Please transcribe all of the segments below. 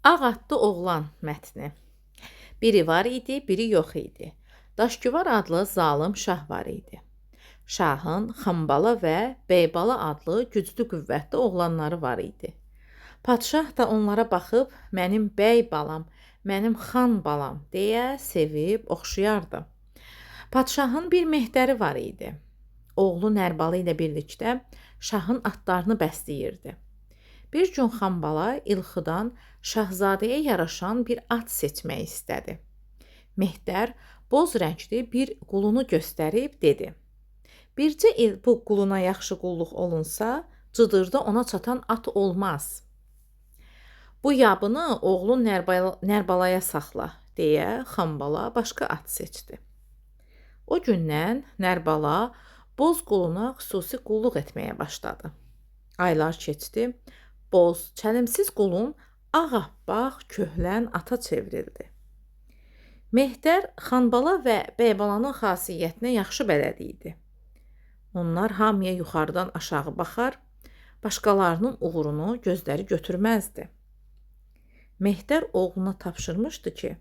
Ağ atlı oğlan mətni. Biri var idi, biri yox idi. Daşgüvar adlı zalım şah var idi. Şahın Xambala və Beybala adlı güclü qüvvətli oğlanları var idi. Padşah da onlara baxıb, mənim bəy balam, mənim xan balam deyə sevib oxşayardı. Padşahın bir mehdəri var idi. Oğlu Nərbalı ilə birlikdə şahın atlarını bəsləyirdi. Bir gün Xambala İlxıdan şahzadəyə yaraşan bir at seçmək istədi. Mehdər boz rəngli bir qulunu göstərib dedi: "Bircə il bu quluna yaxşı qulluq olunsa, cıdırda ona çatan at olmaz. Bu yabını oğlun Nərbalaya saxla" deyə Xambala başqa at seçdi. O gündən Nərbala boz quluna xüsusi qulluq etməyə başladı. Aylar keçdi. Boz, çəlimsiz qulun ağappaq, köhlən ata çevrildi. Mehdər Xanbala və Beybalanın xasiyyətinə yaxşı bələd idi. Onlar hamıya yuxarıdan aşağı baxar, başqalarının uğurunu gözləri götürməzdi. Mehdər oğluna tapşırmışdı ki,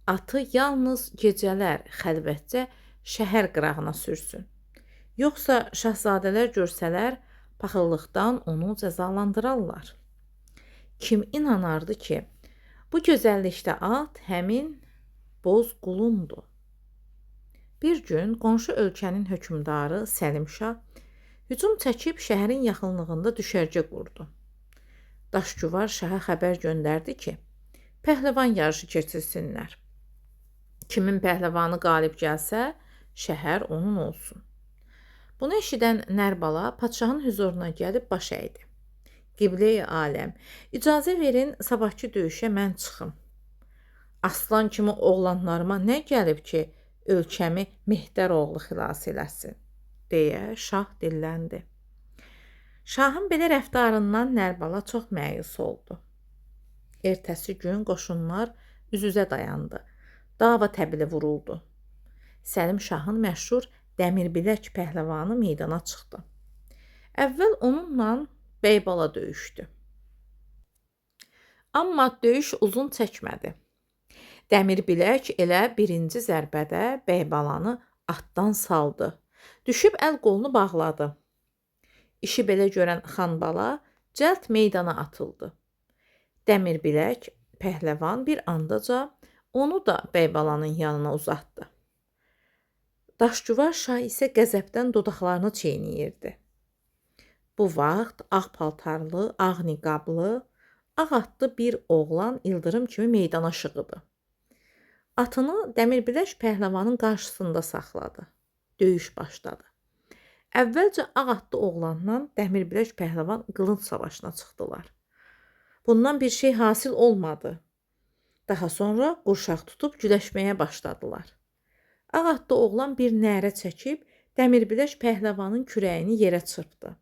atı yalnız gecələr xəlvətcə şəhər qırağına sürsün. Yoxsa şahzadələr görsələr, paxıllıqdan onu cəzalandırarlar. Kim inanardı ki, bu gözəllikdə at həmin boz qulundur. Bir gün qonşu ölkənin hökmdarı Səlim Şah hücum çəkib şəhərin yaxınlığında düşərgə qurdu. Daşgüvar şaha xəbər göndərdi ki, pəhləvan yarışı keçirsinlər. Kimin pəhləvanı qalib gəlsə, şəhər onun olsun. Bunu eşidən Nərbala padşahın hüzuruna gəlib baş əydi. Qiblə-i aləm, icazə verin sabahki döyüşə mən çıxım. Aslan kimi oğlanlarıma nə gəlib ki, ölkəmi Mehdər oğlu xilas eləsin, deyə şah dilləndi. Şahın belə rəftarından Nərbala çox məyus oldu. Ertəsi gün qoşunlar üz-üzə dayandı. Dava təbili vuruldu. Səlim Şahın məşhur Dəmirbilək pəhləvanı meydana çıxdı. Əvvəl onunla Beybala döyüşdü. Amma döyüş uzun çəkmədi. Dəmirbilək elə birinci zərbədə Beybalanı atdan saldı. Düşüb əl qolunu bağladı. İşi belə görən Xanbala cəld meydana atıldı. Dəmirbilək pəhləvan bir andaca onu da Beybalanın yanına uzatdı. Daşgüvar şah isə qəzəbdən dodaqlarını çeynəyirdi. Bu vaxt ağ paltarlı, ağ niqablı, ağ atlı bir oğlan ildırım kimi meydana şığıdı. Atını Dəmirbilək pəhləvanın qarşısında saxladı. Döyüş başladı. Əvvəlcə ağ atlı oğlanla Dəmirbilək pəhləvan qılınc savaşına çıxdılar. Bundan bir şey hasil olmadı. Daha sonra qurşaq tutub güləşməyə başladılar. Ağ atlı oğlan bir nərə çəkib Dəmirbilək pəhləvanın kürəyini yerə çırpdı.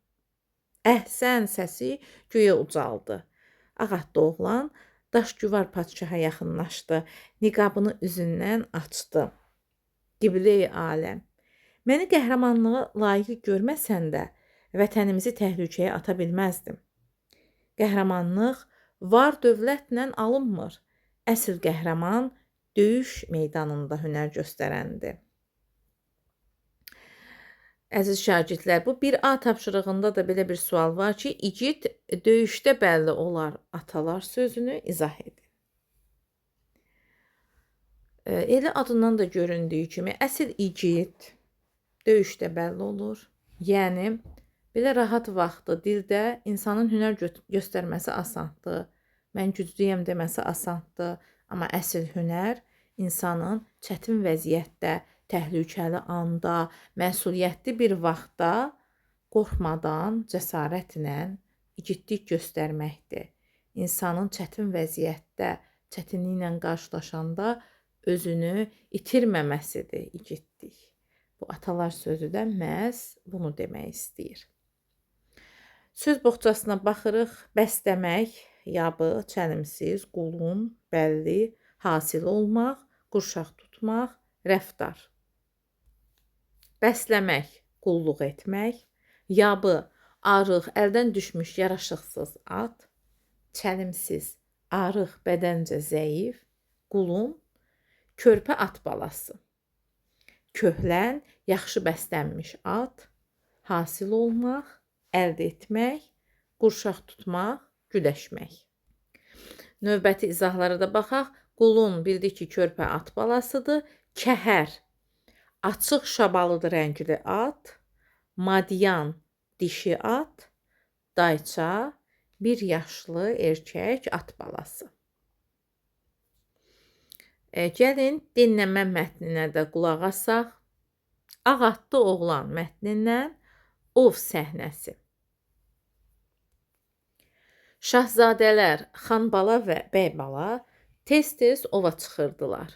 Əhsən səsi göyə ucaldı. Ağ atlı oğlan Daşgüvar padşaha yaxınlaşdı, niqabını üzündən açdı. Qiblə-i aləm, məni qəhrəmanlığa layiq görməsən də, vətənimizi təhlükəyə ata bilməzdim. Qəhrəmanlıq var dövlətlə alınmır. Əsl qəhrəman döyüş meydanında hünər göstərəndir. Əziz şagirdlər, bu 1A tapşırığında da belə bir sual var ki, igid döyüşdə bəlli olar atalar sözünü izah edin. Elə adından da göründüyü kimi, əsl igid döyüşdə bəlli olur. Yəni, belə rahat vaxtda dildə insanın hünər göstərməsi asandır. Mən güclüyəm deməsi asandır. Amma əsl hünər insanın çətin vəziyyətdə, təhlükəli anda, məsuliyyətli bir vaxtda qorxmadan, cəsarətlə igidlik göstərməkdir. İnsanın çətin vəziyyətdə, çətinliklə qarşılaşanda özünü itirməməsidir igidlik. Bu atalar sözü də məhz bunu demək istəyir. Söz boğçasına baxırıq. Bəsləmək, yabı, çəlimsiz, qulun, bəlli, hasil olmaq, qurşaq tutmaq, rəftar. Bəsləmək, qulluq etmək, yabı, arıq, əldən düşmüş, yaraşıqsız at, çəlimsiz, arıq, bədəncə zəif, qulun, körpə at balası. Köhlən, yaxşı bəslənmiş at, hasil olmaq, əldə etmək, qurşaq tutmaq, güləşmək. Növbəti izahlara da baxaq. Qulun bildik ki, körpə at balasıdır. Kəhər, açıq şabalıdı rəngli at. Madyan, dişi at. Dayça, bir yaşlı erkək at balası. Gəlin dinləmə mətninə də qulaq asaq. Ağ atlı oğlan mətnindən ov səhnəsi. Şahzadələr Xanbala və Bəybala tez-tez ova çıxırdılar.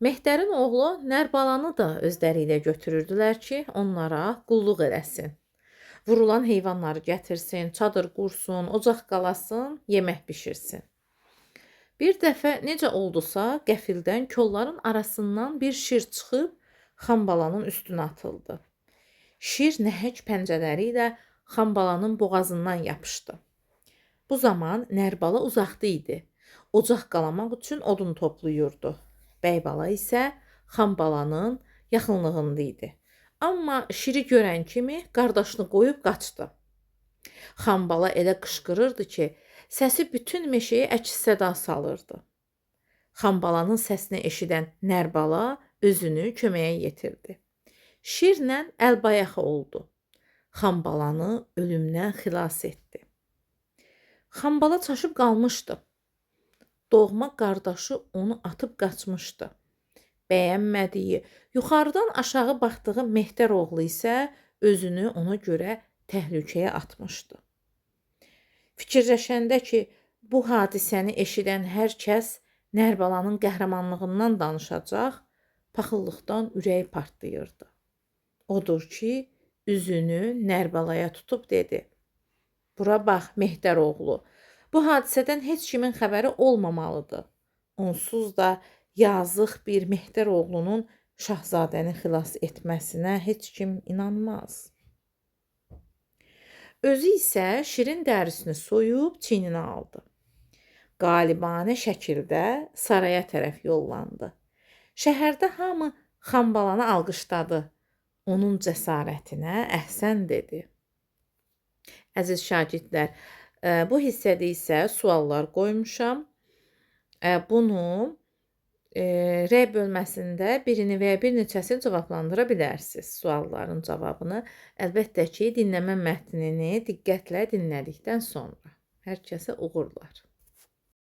Mehdərin oğlu Nərbalanı da özləri ilə götürürdülər ki, onlara qulluq eləsin. Vurulan heyvanları gətirsin, çadır qursun, ocaq qalasın, yemək bişirsin. Bir dəfə necə oldusa, qəfildən kolların arasından bir şir çıxıb Xanbalanın üstünə atıldı. Şir nəhəng pəncələri ilə Xanbalanın boğazından yapışdı. Bu zaman Nərbala uzaqda idi. Ocaq qalamaq üçün odun toplayırdı. Bəybala isə Xanbalanın yaxınlığında idi. Amma şiri görən kimi qardaşını qoyub qaçdı. Xanbala elə qışqırırdı ki, səsi bütün meşəyə əks-səda salırdı. Xanbalanın səsini eşidən Nərbala özünü köməyə yetirdi. Şirlə əlbayaxa oldu. Xanbalanı ölümdən xilas etdi. Xanbala çaşıb qalmışdı. Doğma qardaşı onu atıb qaçmışdı. Bəyənmədiyi, yuxarıdan aşağı baxdığı Mehdər oğlu isə özünü ona görə təhlükəyə atmışdı. Fikirləşəndə ki, bu hadisəni eşidən hər kəs Nərbalanın qəhrəmanlığından danışacaq, paxıllıqdan ürəyi partlayırdı. Odur ki, üzünü Nərbalaya tutub dedi: "Bura bax, Mehdər oğlu, bu hadisədən heç kimin xəbəri olmamalıdır. Onsuz da yazıq bir Mehdər oğlunun şahzadəni xilas etməsinə heç kim inanmaz." Özü isə şirin dərisini soyub çiyninə aldı. Qalibanə şəkildə saraya tərəf yollandı. Şəhərdə hamı Xanbalanı alqışladı. Onun cəsarətinə əhsən dedi. Əziz şagirdlər, bu hissədə isə suallar qoymuşam. Bunu R bölməsində birini və ya bir neçəsini cavablandıra bilərsiniz sualların cavabını. Əlbəttə ki, dinləmə mətnini diqqətlə dinlədikdən sonra. Hər kəsə uğurlar.